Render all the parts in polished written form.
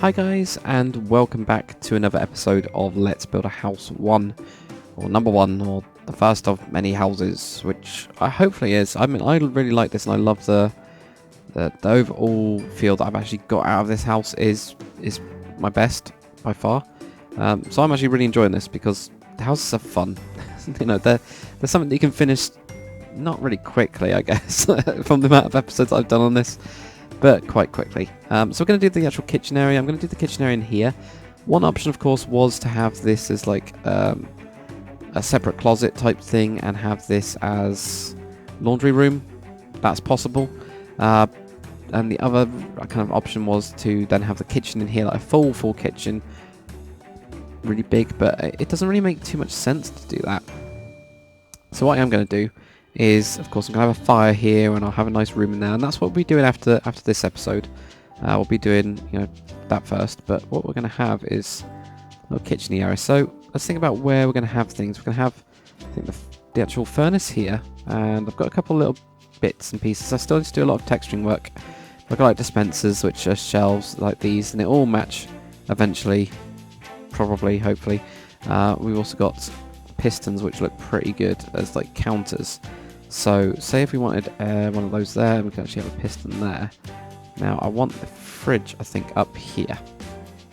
Hi guys, and welcome back to another episode of Let's Build a House 1, or number 1, or the first of many houses, which hopefully is. I mean, I really like this, and I love the overall feel that I've actually got out of this house is my best by far. So I'm actually really enjoying this because the houses are fun. You know, they're something that you can finish not really quickly, I guess, from the amount of episodes I've done on this. But quite quickly. So we're going to do the actual kitchen area. I'm going to do the kitchen area in here. One option, of course, was to have this as like a separate closet type thing and have this as laundry room. That's possible. And the other kind of option was to then have the kitchen in here, like a full kitchen. Really big, but it doesn't really make too much sense to do that. So what I am going to do is, of course, I'm going to have a fire here and I'll have a nice room in there, and that's what we'll be doing after this episode. We'll be doing, that first, but what we're going to have is a little kitchen area. So let's think about where we're going to have things. We're going to have, I think, the actual furnace here, and I've got a couple little bits and pieces. I still need to do a lot of texturing work. I've got like dispensers, which are shelves like these, and it all match eventually, probably, hopefully. We've also got pistons, which look pretty good as like counters. So say if we wanted one of those there, we can actually have a piston there. Now I want the fridge, I think, up here.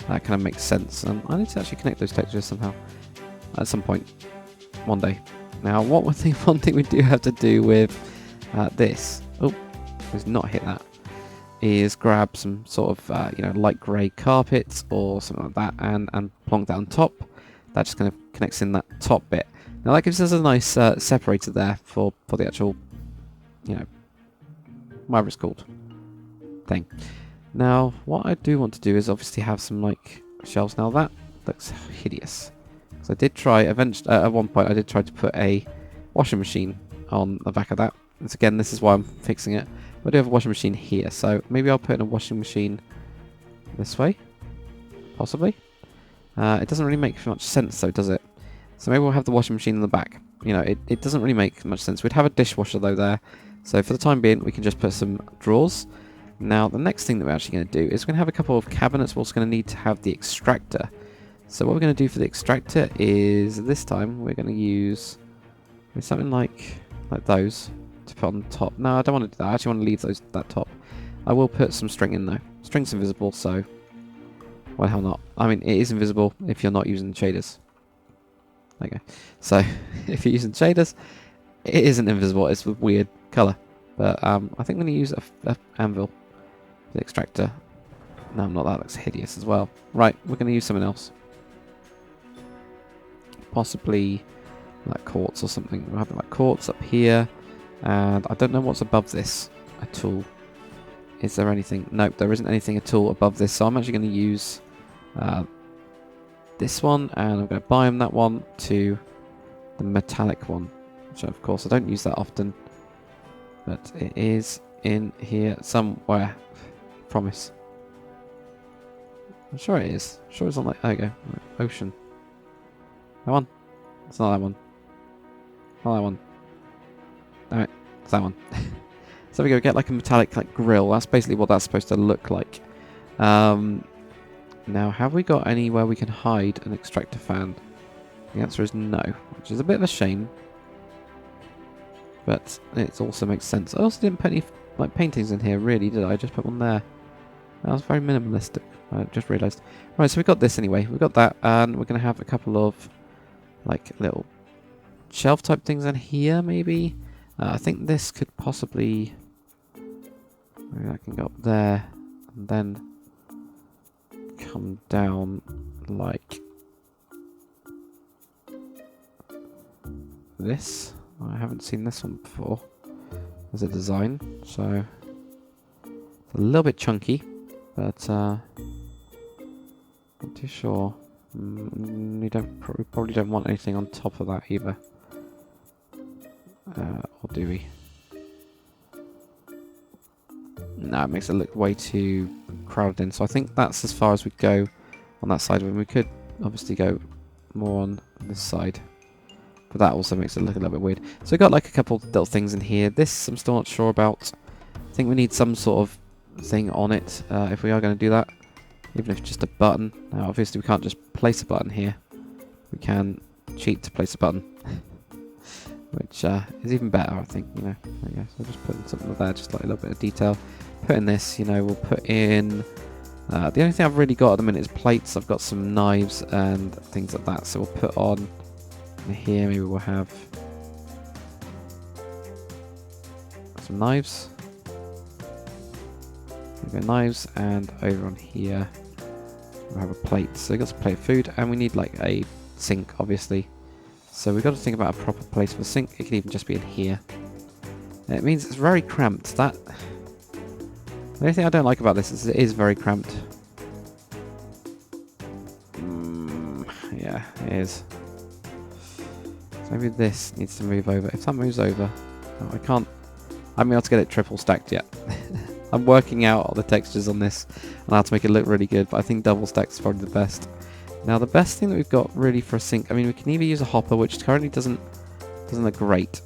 That kind of makes sense, and I need to actually connect those textures somehow at some point one day. Now one thing we do have to do with this, let's not hit that, is grab some sort of light grey carpet or something like that and plonk that on top. That just kind of connects in that top bit. Now that gives us a nice separator there for the actual, whatever it's called, thing. Now what I do want to do is obviously have some like shelves. Now that looks hideous. So I did try, eventually, at one point I did try to put a washing machine on the back of that. And again, this is why I'm fixing it. I do have a washing machine here, so maybe I'll put in a washing machine this way, possibly. It doesn't really make much sense though, does it? So maybe we'll have the washing machine in the back. It doesn't really make much sense. We'd have a dishwasher though there. So for the time being, we can just put some drawers. Now the next thing that we're actually going to do is we're going to have a couple of cabinets. We're also going to need to have the extractor. So what we're going to do for the extractor is, this time, we're going to use something like those to put on top. No, I don't want to do that. I actually want to leave that top. I will put some string in though. String's invisible, so well, hell not. I mean, it is invisible if you're not using shaders. There you go. So, if you're using shaders, it isn't invisible. It's a weird colour. But I think we're going to use a anvil for the extractor. No, I'm not. That looks hideous as well. Right, we're going to use something else. Possibly like quartz or something. We'll have like quartz up here. And I don't know what's above this at all. Is there anything? Nope, there isn't anything at all above this. So I'm actually going to use this one, and I'm going to bind that one to the metallic one, which of course I don't use that often, but it is in here somewhere. Promise. I'm sure it is. I'm sure it's on like, there you go, ocean. That one? It's not that one. Not that one. Damn it, it's that one. So we go get like a metallic like grill. That's basically what that's supposed to look like. Now, have we got anywhere we can hide an extractor fan? The answer is no, which is a bit of a shame. But it also makes sense. I also didn't put any like paintings in here, really, did I? I just put one there. That was very minimalistic. I just realised. Right, so we got this anyway. We've got that, and we're going to have a couple of like little shelf type things in here, maybe. I think this could possibly. Maybe that can go up there, and then come down like this. I haven't seen this one before as a design, so it's a little bit chunky, but not too sure. We probably don't want anything on top of that either, or do we? No, it makes it look way too crowded in. So I think that's as far as we go on that side of it. We could obviously go more on this side, but that also makes it look a little bit weird. So we've got like a couple of little things in here. This I'm still not sure about. I think we need some sort of thing on it if we are going to do that. even if it's just a button. Now obviously we can't just place a button here. We can cheat to place a button. Which is even better, I think, you know. I guess I'll just put in something there, just like a little bit of detail. Put in this, you know, we'll put in... the only thing I've really got at the minute is plates. I've got some knives and things like that, so we'll put on here, maybe we'll have some knives. We've got knives, and over on here we'll have a plate. So we've got some plate of food, and we need like a sink, obviously. So we've got to think about a proper place for the sink. It could even just be in here. It means it's very cramped. The only thing I don't like about this is it is very cramped. Yeah, it is. So maybe this needs to move over. If that moves over... Oh, I can't... I haven't been able to get it triple stacked yet. I'm working out all the textures on this and how to make it look really good, but I think double stacked is probably the best. Now the best thing that we've got really for a sink, I mean we can either use a hopper, which currently doesn't look great.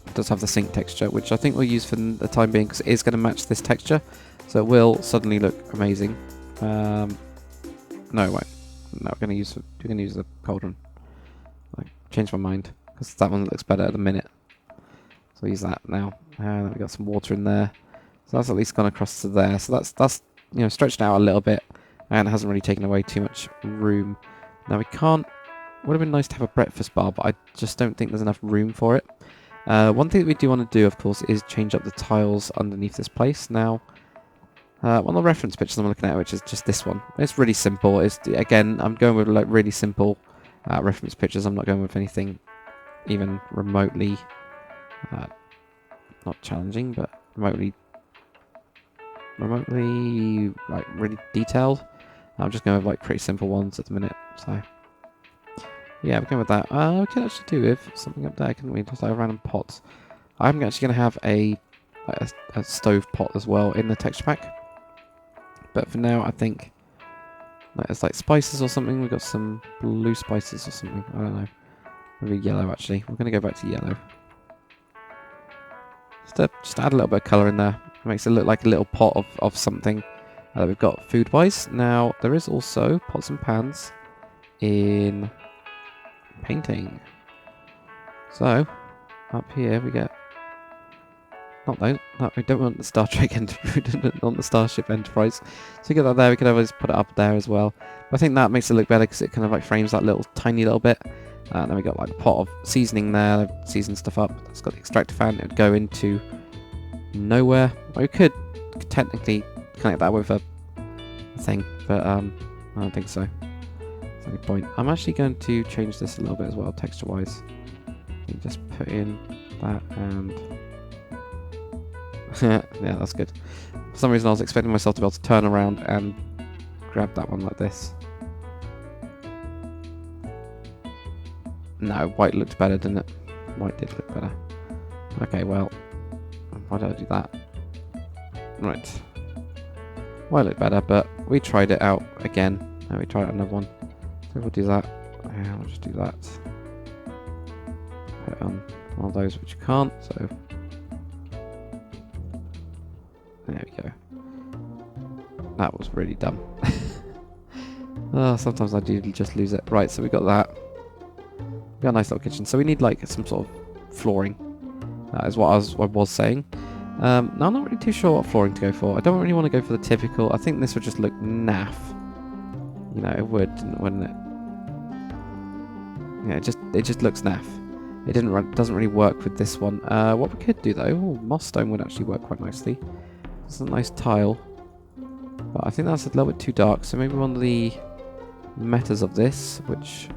It does have the sink texture, which I think we'll use for the time being because it is going to match this texture, so it will suddenly look amazing. No, it won't. No, we're going to use the cauldron. I changed my mind because that one looks better at the minute. So I'll use that now. And then we got some water in there, so that's at least gone across to there. So that's you know, stretched out a little bit. And it hasn't really taken away too much room. Now we can't... Would have been nice to have a breakfast bar, but I just don't think there's enough room for it. One thing that we do want to do, of course, is change up the tiles underneath this place. Now, one of the reference pictures I'm looking at, which is just this one. It's really simple. It's, again, I'm going with like really simple reference pictures. I'm not going with anything even remotely... not challenging, but remotely like really detailed. I'm just going with like pretty simple ones at the minute, so yeah, we're going with that. We could actually do with something up there, couldn't we? Just like a random pot. I'm actually going to have a stove pot as well in the texture pack, but for now I think it's like spices or something. We've got some blue spices or something, I don't know, maybe yellow actually. We're going to go back to yellow just to add a little bit of colour in there. It makes it look like a little pot of something that we've got food-wise. Now, there is also pots and pans in painting. So, up here we get... Not those. No, we don't want the Star Trek Enterprise, not the Starship Enterprise. So we get that there. We could always put it up there as well. But I think that makes it look better because it kind of like frames that little tiny little bit. And then we got like a pot of seasoning there. Season stuff up. It's got the extractor fan. It would go into nowhere. We could technically connect that with a thing, but I don't think so. There's any point. I'm actually going to change this a little bit as well, texture-wise. Just put in that and yeah, that's good. For some reason, I was expecting myself to be able to turn around and grab that one like this. No, white looked better, didn't it? White did look better. Okay, well, why did I do that? Right. White looked better, but we tried it out again. Now we try out another one. So we'll do that. Yeah, we'll just do that. Put on one of those which you can't, so there we go. That was really dumb. Oh, sometimes I do just lose it. Right, so we got that. We got a nice little kitchen. So we need like some sort of flooring. That is what I was saying. Now I'm not really too sure what flooring to go for. I don't really want to go for the typical. I think this would just look naff. You know, it would, wouldn't it? Yeah, it just looks naff. It doesn't really work with this one. What we could do though, moss stone would actually work quite nicely. It's a nice tile, but I think that's a little bit too dark. So maybe one of the metas of this, which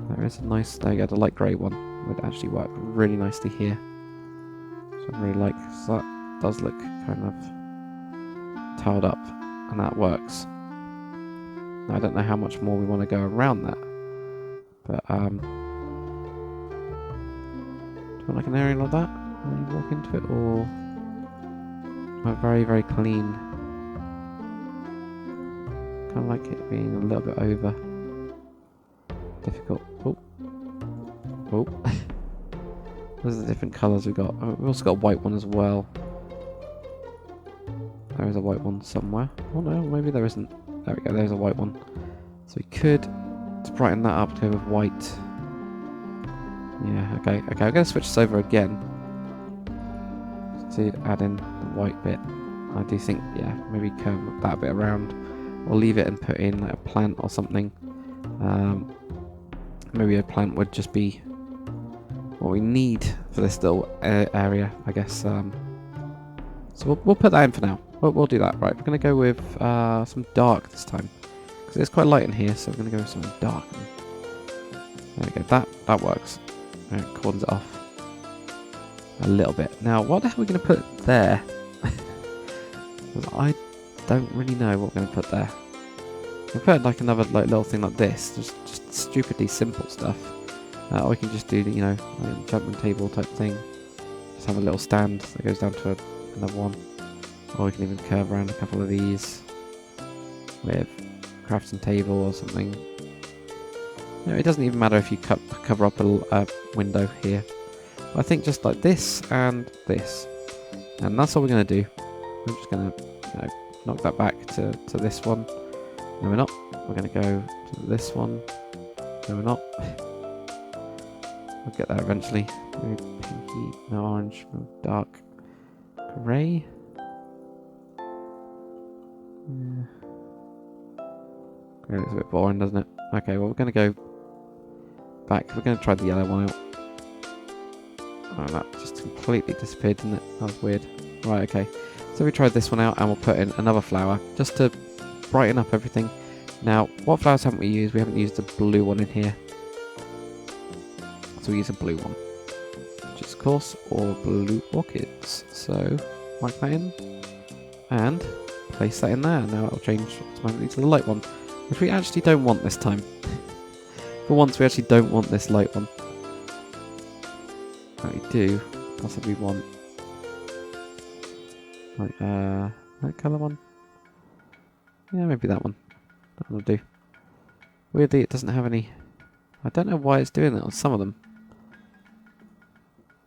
there is a nice. There you go, the light grey one would actually work really nicely here. So I really like. So that does look kind of tiled up, and that works. Now, I don't know how much more we want to go around that, but do you want like an area like that when you walk into it, or very, very clean? Kind of like it being a little bit over difficult. Oh. Those are the different colours we've got. Oh, we've also got a white one as well. There is a white one somewhere. Oh no, maybe there isn't. There we go, there's a white one. So we could, to brighten that up, go with white. Yeah, okay, I'm going to switch this over again. Just to add in the white bit. I do think, yeah, maybe curve that bit around. Or leave it and put in like a plant or something. Maybe a plant would just be what we need for this little area, I guess. So we'll put that in for now. We'll do that. Right, we're going to go with some dark this time. Because it's quite light in here, so we're going to go with something dark. There we go, that works. Right, cordons it off a little bit. Now, what the hell are we going to put there? I don't really know what we're going to put there. We put like another like little thing like this, just stupidly simple stuff. Or we can just do the, you know, like enchantment table type thing. Just have a little stand that goes down to another one. Or we can even curve around a couple of these with crafting table or something. You know, it doesn't even matter if you cover up a window here. But I think just like this and this, and that's all we're going to do. I'm just going to, you know, knock that back to this one. No, we're not. We're going to go to this one. No, we're not. We'll get there eventually. Maybe pinky, no orange, no dark grey. Yeah. Grey looks a bit boring, doesn't it? Okay, well we're going to go back. We're going to try the yellow one out. Oh, that just completely disappeared, didn't it? That was weird. Right, okay. So we tried this one out and we'll put in another flower just to brighten up everything. Now, what flowers haven't we used? We haven't used the blue one in here. So we use a blue one. Which is, of course, all blue orchids. So, mark that in. And place that in there. Now it'll change automatically to the light one. Which we actually don't want this time. For once, we actually don't want this light one. But we do possibly want like that colour one. Yeah, maybe that one. That will do. Weirdly, it doesn't have any. I don't know why it's doing that on some of them.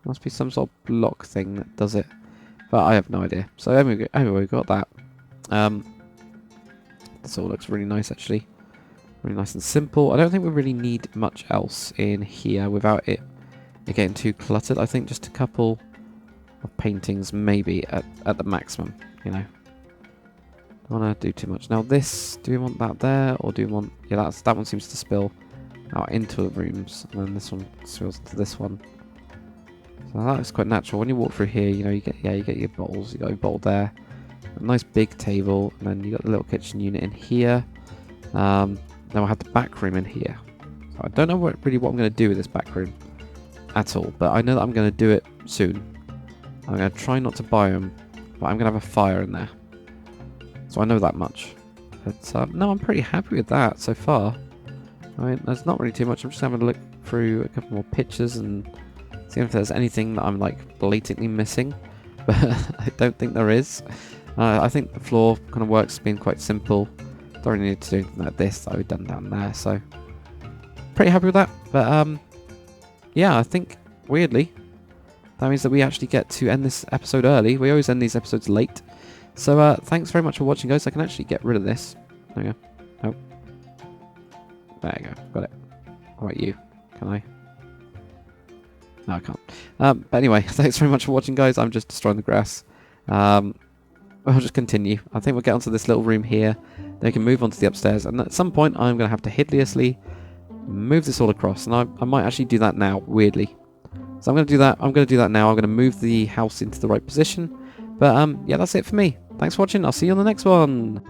Must be some sort of block thing that does it, but I have no idea. So anyway, we got that. This all looks really nice, actually. Really nice and simple. I don't think we really need much else in here without it getting too cluttered. I think just a couple of paintings, maybe at the maximum. You know, don't want to do too much. Now this, do we want that there, or do we want? Yeah, that one seems to spill out into the rooms, and then this one spills into this one. So that looks quite natural. When you walk through here, you know, you get your bowls. You got your bowl there, a nice big table, and then you got the little kitchen unit in here. Then we'll have the back room in here. So I don't know really what I'm going to do with this back room at all, but I know that I'm going to do it soon. I'm going to try not to buy them, but I'm going to have a fire in there. So I know that much. But no, I'm pretty happy with that so far. I mean, there's not really too much. I'm just having a look through a couple more pictures and seeing if there's anything that I'm like blatantly missing. But I don't think there is. I think the floor kind of works being quite simple. Don't really need to do anything like this that we've done down there. So pretty happy with that. But yeah, I think weirdly that means that we actually get to end this episode early. We always end these episodes late. So thanks very much for watching, guys. I can actually get rid of this. There we go. Nope. There you go. Got it. How about you? Can I? No, I can't. But anyway, thanks very much for watching, guys. I'm just destroying the grass. I'll just continue. I think we'll get onto this little room here. Then we can move on to the upstairs. And at some point, I'm going to have to hideously move this all across. And I might actually do that now, weirdly. So I'm going to do that. I'm going to do that now. I'm going to move the house into the right position. But yeah, that's it for me. Thanks for watching. I'll see you on the next one.